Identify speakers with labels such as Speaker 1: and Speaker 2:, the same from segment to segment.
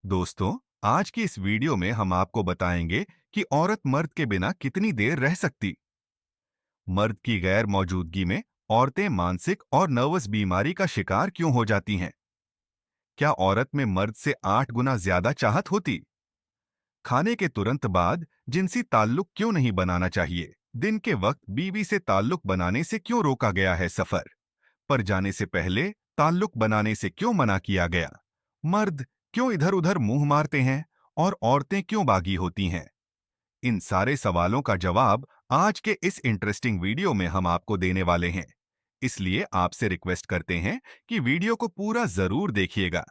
Speaker 1: दोस्तों, आज की इस वीडियो में हम आपको बताएंगे कि औरत मर्द के बिना कितनी देर रह सकती। मर्द की गैर मौजूदगी में औरतें मानसिक और नर्वस बीमारी का शिकार क्यों हो जाती हैं? क्या औरत में मर्द से 8 गुना ज्यादा चाहत होती? खाने के तुरंत बाद जिनसी ताल्लुक क्यों नहीं बनाना चाहिए? दिन के वक्त बीवी से ताल्लुक बनाने से क्यों रोका गया है? सफर पर जाने से पहले ताल्लुक बनाने से क्यों मना किया गया? मर्द क्यों इधर उधर मुंह मारते हैं और औरतें क्यों बागी होती हैं? इन सारे सवालों का जवाब आज के इस इंटरेस्टिंग वीडियो में हम आपको देने वाले हैं। इसलिए आपसे रिक्वेस्ट करते हैं कि वीडियो को पूरा जरूर देखिएगा।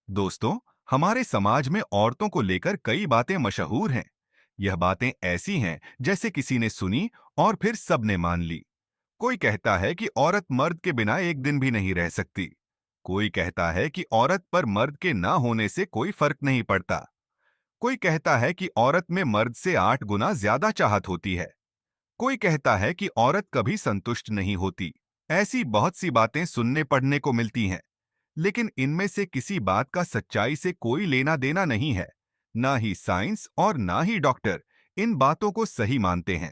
Speaker 1: दोस्तों, हमारे समाज में औरतों को लेकर कई बातें मशहूर हैं। यह बातें ऐसी हैं जैसे किसी ने सुनी और फिर सबने मान ली। कोई कहता है कि औरत मर्द के बिना एक दिन भी नहीं रह सकती। कोई कहता है कि औरत पर मर्द के ना होने से कोई फर्क नहीं पड़ता। कोई कहता है कि औरत में मर्द से 8 गुना ज्यादा चाहत होती है। कोई कहता है कि औरत कभी संतुष्ट नहीं होती। ऐसी बहुत सी बातें सुनने पढ़ने को मिलती हैं, लेकिन इनमें से किसी बात का सच्चाई से कोई लेना देना नहीं है। ना ही साइंस और ना ही डॉक्टर इन बातों को सही मानते हैं।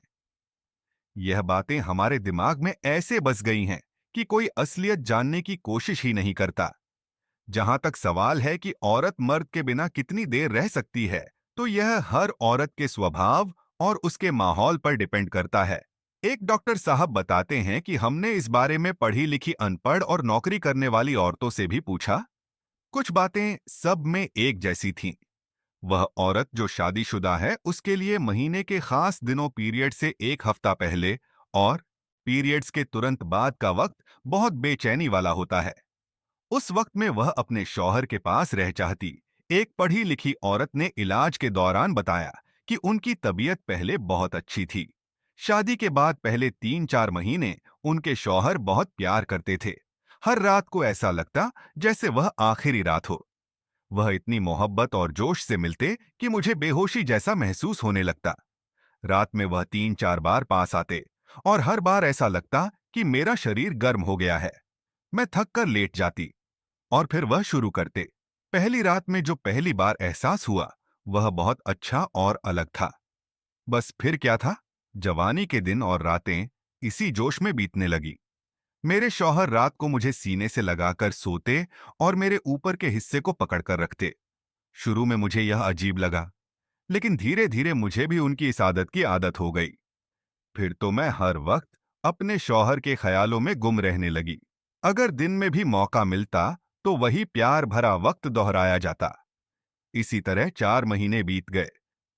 Speaker 1: यह बातें हमारे दिमाग में ऐसे बस गई हैं कि कोई असलियत जानने की कोशिश ही नहीं करता। जहां तक सवाल है कि औरत मर्द के बिना कितनी देर रह सकती है, तो यह हर औरत के स्वभाव और उसके माहौल पर डिपेंड करता है। एक डॉक्टर साहब बताते हैं कि हमने इस बारे में पढ़ी लिखी अनपढ़ और नौकरी करने वाली औरतों से भी पूछा। कुछ बातें सब में एक जैसी थीं। वह औरत जो शादीशुदा है, उसके लिए महीने के खास दिनों पीरियड से एक हफ्ता पहले और पीरियड्स के तुरंत बाद का वक्त बहुत बेचैनी वाला होता है। उस वक्त में वह अपने शौहर के पास रह चाहती। एक पढ़ी लिखी औरत ने इलाज के दौरान बताया कि उनकी तबीयत पहले बहुत अच्छी थी। शादी के बाद पहले 3-4 महीने उनके शौहर बहुत प्यार करते थे। हर रात को ऐसा लगता जैसे वह आखिरी रात हो। वह इतनी मोहब्बत और जोश से मिलते कि मुझे बेहोशी जैसा महसूस होने लगता। रात में वह 3-4 बार पास आते और हर बार ऐसा लगता कि मेरा शरीर गर्म हो गया है। मैं थक कर लेट जाती और फिर वह शुरू करते। पहली रात में जो पहली बार एहसास हुआ, वह बहुत अच्छा और अलग था। बस फिर क्या था, जवानी के दिन और रातें इसी जोश में बीतने लगी। मेरे शौहर रात को मुझे सीने से लगाकर सोते और मेरे ऊपर के हिस्से को पकड़कर रखते। शुरू में मुझे यह अजीब लगा, लेकिन धीरे धीरे मुझे भी उनकी इस आदत की आदत हो गई। फिर तो मैं हर वक्त अपने शौहर के ख्यालों में गुम रहने लगी। अगर दिन में भी मौका मिलता तो वही प्यार भरा वक्त दोहराया जाता। इसी तरह 4 महीने बीत गए।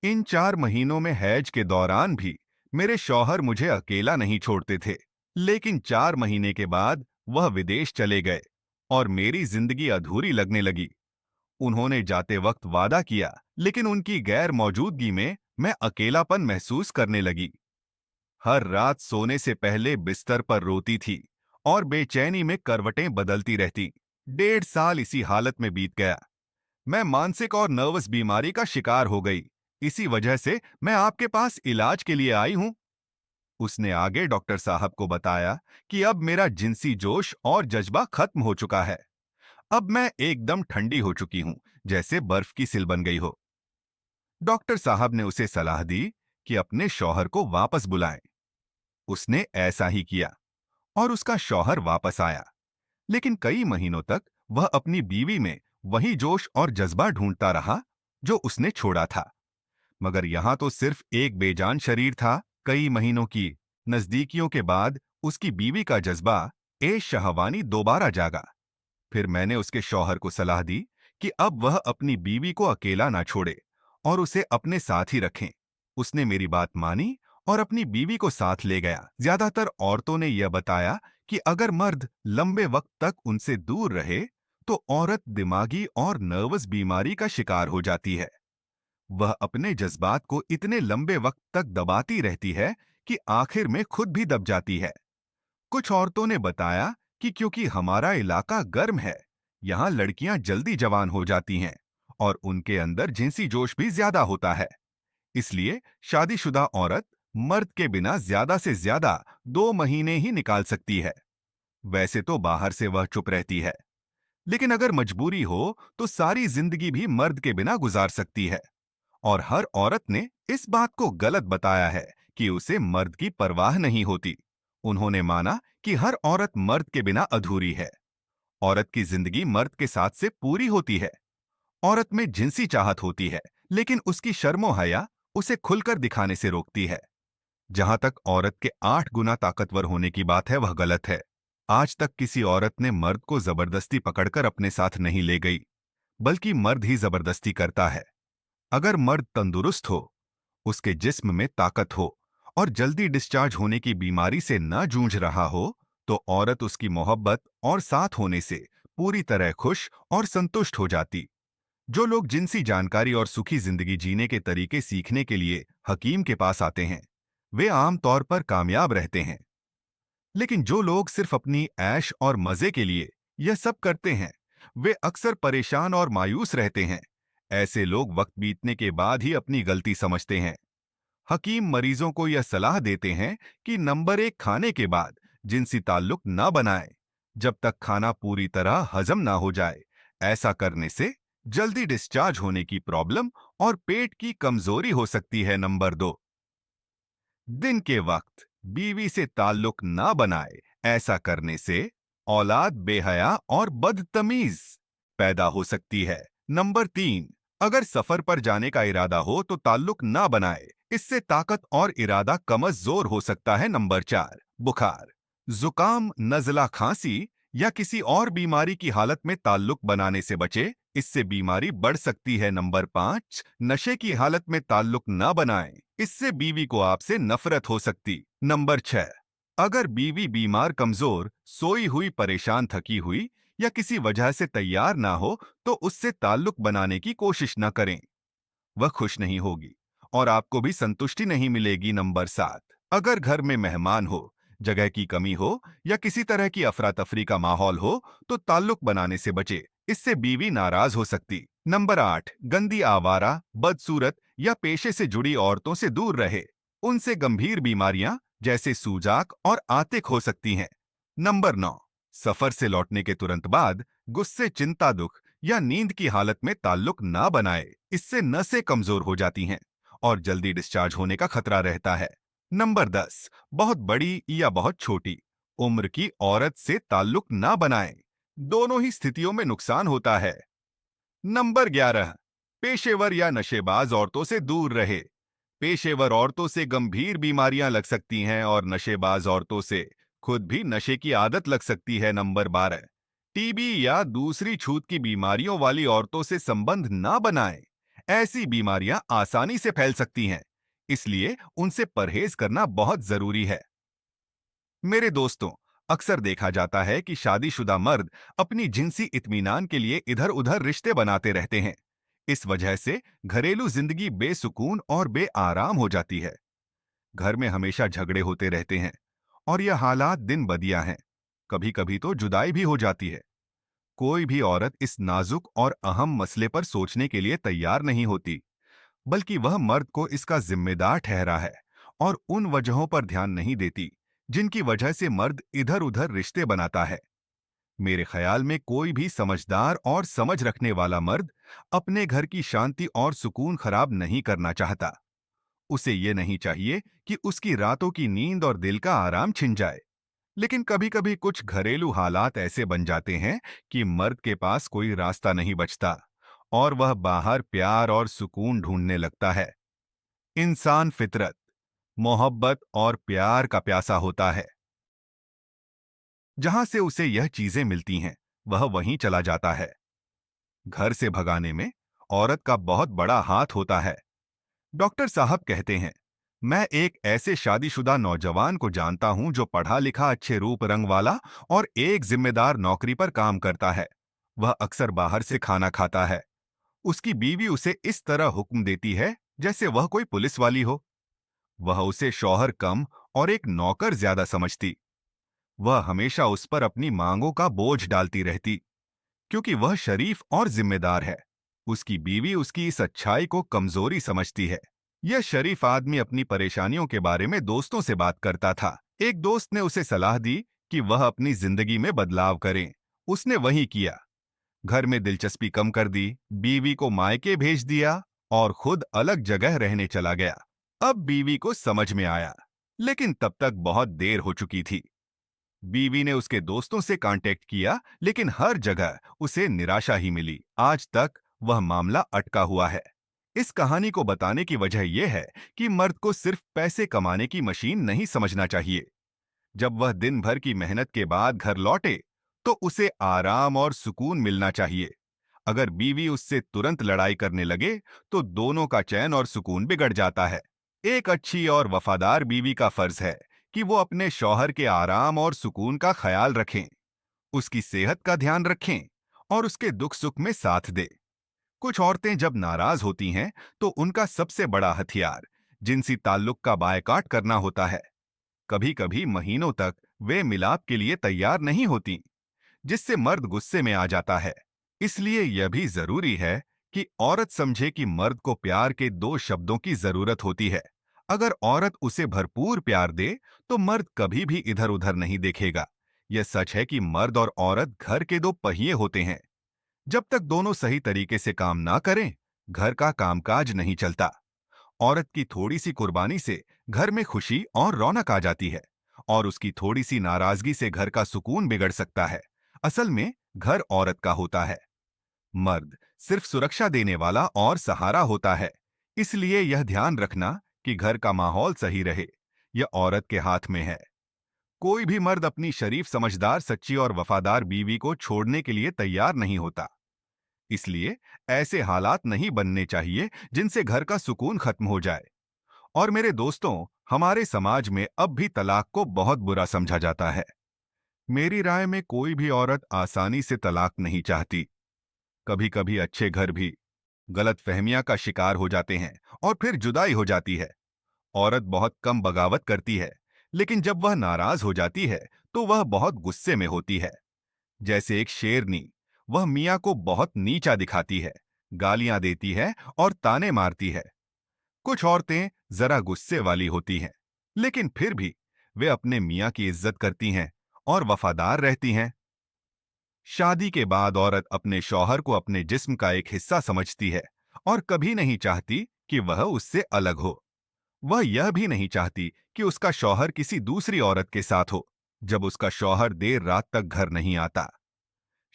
Speaker 1: इन 4 महीनों में हैज के दौरान भी मेरे शौहर मुझे अकेला नहीं छोड़ते थे। लेकिन 4 महीने के बाद वह विदेश चले गए और मेरी जिंदगी अधूरी लगने लगी। उन्होंने जाते वक्त वादा किया, लेकिन उनकी गैर मौजूदगी में मैं अकेलापन महसूस करने लगी। हर रात सोने से पहले बिस्तर पर रोती थी और बेचैनी में करवटें बदलती रहती। 1.5 साल इसी हालत में बीत गया। मैं मानसिक और नर्वस बीमारी का शिकार हो गई। इसी वजह से मैं आपके पास इलाज के लिए आई हूं। उसने आगे डॉक्टर साहब को बताया कि अब मेरा जिनसी जोश और जज्बा खत्म हो चुका है। अब मैं एकदम ठंडी हो चुकी हूं, जैसे बर्फ की सिल बन गई हो। डॉक्टर साहब ने उसे सलाह दी कि अपने शौहर को वापस बुलाएं। उसने ऐसा ही किया और उसका शौहर वापस आया। लेकिन कई महीनों तक वह अपनी बीवी में वही जोश और जज्बा ढूंढता रहा जो उसने छोड़ा था। मगर यहां तो सिर्फ एक बेजान शरीर था। कई महीनों की नजदीकियों के बाद उसकी बीवी का जज्बा ए शहवानी दोबारा जागा। फिर मैंने उसके शौहर को सलाह दी कि अब वह अपनी बीवी को अकेला ना छोड़े और उसे अपने साथ ही रखें। उसने मेरी बात मानी और अपनी बीवी को साथ ले गया। ज्यादातर औरतों ने यह बताया कि अगर मर्द लंबे वक्त तक उनसे दूर रहे तो औरत दिमागी और नर्वस बीमारी का शिकार हो जाती है। वह अपने जज्बात को इतने लंबे वक्त तक दबाती रहती है कि आखिर में खुद भी दब जाती है। कुछ औरतों ने बताया कि क्योंकि हमारा इलाका गर्म है, यहाँ लड़कियां जल्दी जवान हो जाती हैं और उनके अंदर जिनसी जोश भी ज्यादा होता है। इसलिए शादीशुदा औरत मर्द के बिना ज्यादा से ज्यादा 2 महीने ही निकाल सकती है। वैसे तो बाहर से वह चुप रहती है, लेकिन अगर मजबूरी हो तो सारी जिंदगी भी मर्द के बिना गुजार सकती है। और हर औरत ने इस बात को गलत बताया है कि उसे मर्द की परवाह नहीं होती। उन्होंने माना कि हर औरत मर्द के बिना अधूरी है। औरत की जिंदगी मर्द के साथ से पूरी होती है। औरत में जिनसी चाहत होती है, लेकिन उसकी शर्मो हया उसे खुलकर दिखाने से रोकती है। जहां तक औरत के 8 गुना ताकतवर होने की बात है, वह गलत है। आज तक किसी औरत ने मर्द को जबरदस्ती पकड़कर अपने साथ नहीं ले गई, बल्कि मर्द ही जबरदस्ती करता है। अगर मर्द तंदुरुस्त हो, उसके जिस्म में ताकत हो और जल्दी डिस्चार्ज होने की बीमारी से न जूझ रहा हो, तो औरत उसकी मोहब्बत और साथ होने से पूरी तरह खुश और संतुष्ट हो जाती। जो लोग जिनसी जानकारी और सुखी जिंदगी जीने के तरीके सीखने के लिए हकीम के पास आते हैं, वे आम तौर पर कामयाब रहते हैं। लेकिन जो लोग सिर्फ अपनी ऐश और मजे के लिए यह सब करते हैं, वे अक्सर परेशान और मायूस रहते हैं। ऐसे लोग वक्त बीतने के बाद ही अपनी गलती समझते हैं। हकीम मरीजों को यह सलाह देते हैं कि नंबर 1, खाने के बाद जिनसी ताल्लुक ना बनाएं, जब तक खाना पूरी तरह हजम ना हो जाए। ऐसा करने से जल्दी डिस्चार्ज होने की प्रॉब्लम और पेट की कमजोरी हो सकती है। नंबर 2, दिन के वक्त बीवी से ताल्लुक ना बनाए। ऐसा करने से औलाद बेहया और बदतमीज पैदा हो सकती है। नंबर 3, अगर सफर पर जाने का इरादा हो तो ताल्लुक ना बनाए। इससे ताकत और इरादा कमजोर हो सकता है। नंबर 4, बुखार, जुकाम, नजला, खांसी या किसी और बीमारी की हालत में ताल्लुक बनाने से बचे। इससे बीमारी बढ़ सकती है। नंबर 5, नशे की हालत में ताल्लुक ना बनाएं। इससे बीवी को आपसे नफरत हो सकती। नंबर 6, अगर बीवी बीमार, कमजोर, सोई हुई, परेशान, थकी हुई या किसी वजह से तैयार ना हो, तो उससे ताल्लुक बनाने की कोशिश न करें। वह खुश नहीं होगी और आपको भी संतुष्टि नहीं मिलेगी। नंबर 7, अगर घर में मेहमान हो, जगह की कमी हो या किसी तरह की अफरा तफरी का माहौल हो, तो ताल्लुक बनाने से बचे। इससे बीवी नाराज हो सकती। नंबर 8, गंदी, आवारा, बदसूरत या पेशे से जुड़ी औरतों से दूर रहे। उनसे गंभीर बीमारियां जैसे सूजाक और आतिक हो सकती हैं। नंबर 9, सफर से लौटने के तुरंत बाद गुस्से, चिंता, दुख या नींद की हालत में ताल्लुक ना बनाए। इससे नसें कमजोर हो जाती हैं और जल्दी डिस्चार्ज होने का खतरा रहता है। नंबर 10, बहुत बड़ी या बहुत छोटी उम्र की औरत से ताल्लुक ना बनाएं। दोनों ही स्थितियों में नुकसान होता है। नंबर 11, पेशेवर या नशेबाज औरतों से दूर रहे। पेशेवर औरतों से गंभीर बीमारियां लग सकती हैं और नशेबाज औरतों से खुद भी नशे की आदत लग सकती है। नंबर 12, टीबी या दूसरी छूत की बीमारियों वाली औरतों से संबंध ना बनाएं। ऐसी बीमारियां आसानी से फैल सकती हैं, इसलिए उनसे परहेज करना बहुत जरूरी है। मेरे दोस्तों, अक्सर देखा जाता है कि शादीशुदा मर्द अपनी जिनसी इत्मीनान के लिए इधर-उधर रिश्ते बनाते रहते हैं। इस वजह से घरेलू जिंदगी बेसुकून और बेआराम हो जाती है। घर में हमेशा झगड़े होते रहते हैं और यह हालात दिन बदिया हैं। कभी-कभी तो जुदाई भी हो जाती है। कोई भी औरत इस नाजुक और अहम मसले पर सोचने के लिए तैयार नहीं होती, बल्कि वह मर्द को इसका जिम्मेदार ठहरा है और उन वजहों पर ध्यान नहीं देती जिनकी वजह से मर्द इधर-उधर रिश्ते बनाता है। मेरे ख्याल में कोई भी समझदार और समझ रखने वाला मर्द अपने घर की शांति और सुकून खराब नहीं करना चाहता। उसे ये नहीं चाहिए कि उसकी रातों की नींद और दिल का आराम छिन जाए। लेकिन कभी-कभी कुछ घरेलू हालात ऐसे बन जाते हैं कि मर्द के पास कोई रास्ता नहीं बचता और वह बाहर प्यार और सुकून ढूंढने लगता है। इंसान फितरत, मोहब्बत और प्यार का प्यासा होता है। जहां से उसे यह चीजें मिलती हैं, वह वहीं चला जाता है। घर से भगाने में औरत का बहुत बड़ा हाथ होता है। डॉक्टर साहब कहते हैं, मैं एक ऐसे शादीशुदा नौजवान को जानता हूं जो पढ़ा लिखा, अच्छे रूप रंग वाला और एक जिम्मेदार नौकरी पर काम करता है। वह अक्सर बाहर से खाना खाता है। उसकी बीवी उसे इस तरह हुक्म देती है जैसे वह कोई पुलिस वाली हो। वह उसे शौहर कम और एक नौकर ज्यादा समझती। वह हमेशा उस पर अपनी मांगों का बोझ डालती रहती, क्योंकि वह शरीफ और जिम्मेदार है। उसकी बीवी उसकी इस अच्छाई को कमजोरी समझती है। यह शरीफ आदमी अपनी परेशानियों के बारे में दोस्तों से बात करता था। एक दोस्त ने उसे सलाह दी कि वह अपनी जिंदगी में बदलाव करे। उसने वही किया। घर में दिलचस्पी कम कर दी, बीवी को मायके भेज दिया और खुद अलग जगह रहने चला गया। अब बीवी को समझ में आया, लेकिन तब तक बहुत देर हो चुकी थी। बीवी ने उसके दोस्तों से कांटेक्ट किया, लेकिन हर जगह उसे निराशा ही मिली। आज तक वह मामला अटका हुआ है। इस कहानी को बताने की वजह यह है कि मर्द को सिर्फ पैसे कमाने की मशीन नहीं समझना चाहिए। जब वह दिन भर की मेहनत के बाद घर लौटे, तो उसे आराम और सुकून मिलना चाहिए। अगर बीवी उससे तुरंत लड़ाई करने लगे, तो दोनों का चैन और सुकून बिगड़ जाता है। एक अच्छी और वफादार बीवी का फर्ज है कि वो अपने शौहर के आराम और सुकून का ख्याल रखें, उसकी सेहत का ध्यान रखें और उसके दुख सुख में साथ दें। कुछ औरतें जब नाराज होती हैं, तो उनका सबसे बड़ा हथियार जिनसी ताल्लुक का बायकॉट करना होता है। कभी कभी महीनों तक वे मिलाप के लिए तैयार नहीं होती, जिससे मर्द गुस्से में आ जाता है। इसलिए यह भी जरूरी है कि औरत समझे कि मर्द को प्यार के दो शब्दों की जरूरत होती है। अगर औरत उसे भरपूर प्यार दे, तो मर्द कभी भी इधर उधर नहीं देखेगा। यह सच है कि मर्द और औरत घर के दो पहिए होते हैं। जब तक दोनों सही तरीके से काम ना करें, घर का कामकाज नहीं चलता। औरत की थोड़ी सी कुर्बानी से घर में खुशी और रौनक आ जाती है, और उसकी थोड़ी सी नाराजगी से घर का सुकून बिगड़ सकता है। असल में घर औरत का होता है। मर्द सिर्फ सुरक्षा देने वाला और सहारा होता है। इसलिए यह ध्यान रखना कि घर का माहौल सही रहे, यह औरत के हाथ में है। कोई भी मर्द अपनी शरीफ, समझदार, सच्ची और वफादार बीवी को छोड़ने के लिए तैयार नहीं होता। इसलिए ऐसे हालात नहीं बनने चाहिए जिनसे घर का सुकून खत्म हो जाए। और मेरे दोस्तों, हमारे समाज में अब भी तलाक को बहुत बुरा समझा जाता है। मेरी राय में कोई भी औरत आसानी से तलाक नहीं चाहती। कभी कभी अच्छे घर भी गलतफहमियां का शिकार हो जाते हैं और फिर जुदाई हो जाती है। औरत बहुत कम बगावत करती है, लेकिन जब वह नाराज हो जाती है, तो वह बहुत गुस्से में होती है। जैसे एक शेरनी, वह मियाँ को बहुत नीचा दिखाती है, गालियां देती है और ताने मारती है। कुछ औरतें जरा गुस्से वाली होती हैं, लेकिन फिर भी वे अपने मियाँ की इज्जत करती हैं और वफादार रहती हैं। शादी के बाद औरत अपने शौहर को अपने जिस्म का एक हिस्सा समझती है और कभी नहीं चाहती कि वह उससे अलग हो। वह यह भी नहीं चाहती कि उसका शौहर किसी दूसरी औरत के साथ हो। जब उसका शौहर देर रात तक घर नहीं आता,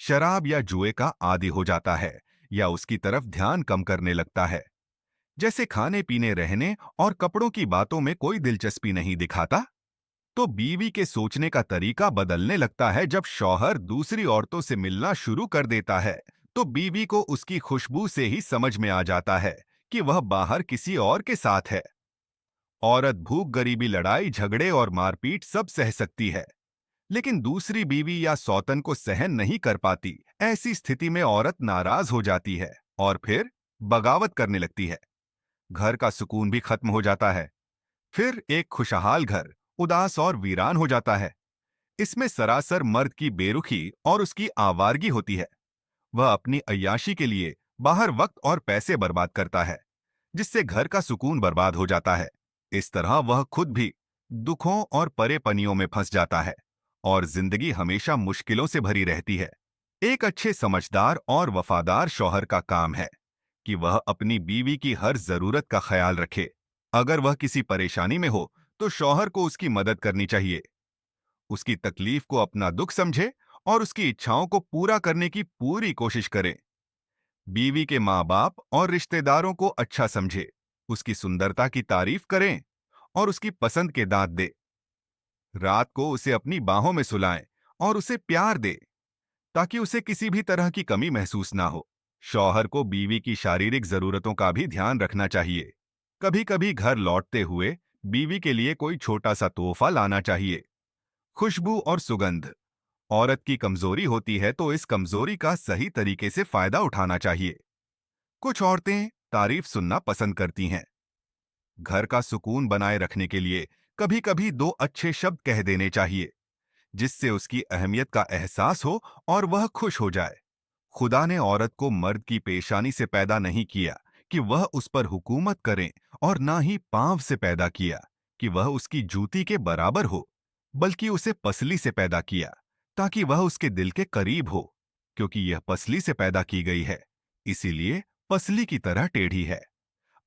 Speaker 1: शराब या जुए का आदी हो जाता है, या उसकी तरफ ध्यान कम करने लगता है, जैसे खाने पीने, रहने और कपड़ों की बातों में कोई दिलचस्पी नहीं दिखाता, तो बीवी के सोचने का तरीका बदलने लगता है। जब शौहर दूसरी औरतों से मिलना शुरू कर देता है, तो बीवी को उसकी खुशबू से ही समझ में आ जाता है कि वह बाहर किसी और के साथ है। औरत भूख, गरीबी, लड़ाई झगड़े और मारपीट सब सह सकती है, लेकिन दूसरी बीवी या सौतन को सहन नहीं कर पाती। ऐसी स्थिति में औरत नाराज हो जाती है और फिर बगावत करने लगती है। घर का सुकून भी खत्म हो जाता है। फिर एक खुशहाल घर उदास और वीरान हो जाता है। इसमें सरासर मर्द की बेरुखी और उसकी आवारगी होती है। वह अपनी अय्याशी के लिए बाहर वक्त और पैसे बर्बाद करता है, जिससे घर का सुकून बर्बाद हो जाता है। इस तरह वह खुद भी दुखों और परेपनियों में फंस जाता है और जिंदगी हमेशा मुश्किलों से भरी रहती है। एक अच्छे, समझदार और वफादार शौहर का काम है कि वह अपनी बीवी की हर जरूरत का ख्याल रखे। अगर वह किसी परेशानी में हो, तो शौहर को उसकी मदद करनी चाहिए। उसकी तकलीफ को अपना दुख समझे और उसकी इच्छाओं को पूरा करने की पूरी कोशिश करे। बीवी के माँ बाप और रिश्तेदारों को अच्छा समझे, उसकी सुंदरता की तारीफ करें और उसकी पसंद के दांत दे। रात को उसे अपनी बाहों में सुलाएं और उसे प्यार दे, ताकि उसे किसी भी तरह की कमी महसूस ना हो। शौहर को बीवी की शारीरिक जरूरतों का भी ध्यान रखना चाहिए। कभी कभी घर लौटते हुए बीवी के लिए कोई छोटा सा तोहफा लाना चाहिए। खुशबू और सुगंध औरत की कमजोरी होती है, तो इस कमजोरी का सही तरीके से फायदा उठाना चाहिए। कुछ औरतें तारीफ सुनना पसंद करती हैं। घर का सुकून बनाए रखने के लिए कभी कभी दो अच्छे शब्द कह देने चाहिए, जिससे उसकी अहमियत का एहसास हो और वह खुश हो जाए। खुदा ने औरत को मर्द की पेशानी से पैदा नहीं किया कि वह उस पर हुकूमत करे, और ना ही पांव से पैदा किया कि वह उसकी जूती के बराबर हो, बल्कि उसे पसली से पैदा किया ताकि वह उसके दिल के करीब हो। क्योंकि यह पसली से पैदा की गई है, इसीलिए पसली की तरह टेढ़ी है।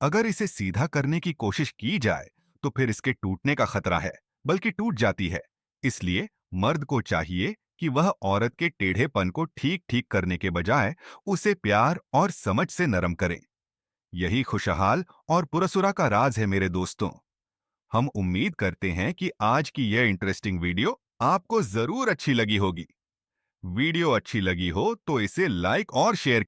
Speaker 1: अगर इसे सीधा करने की कोशिश की जाए तो फिर इसके टूटने का खतरा है, बल्कि टूट जाती है। इसलिए मर्द को चाहिए कि वह औरत के टेढ़ेपन को ठीक ठीक करने के बजाय उसे प्यार और समझ से नरम करे। यही खुशहाल और पुरसुरा का राज है मेरे दोस्तों। हम उम्मीद करते हैं कि आज की यह इंटरेस्टिंग वीडियो आपको जरूर अच्छी लगी होगी। वीडियो अच्छी लगी हो तो इसे लाइक और शेयर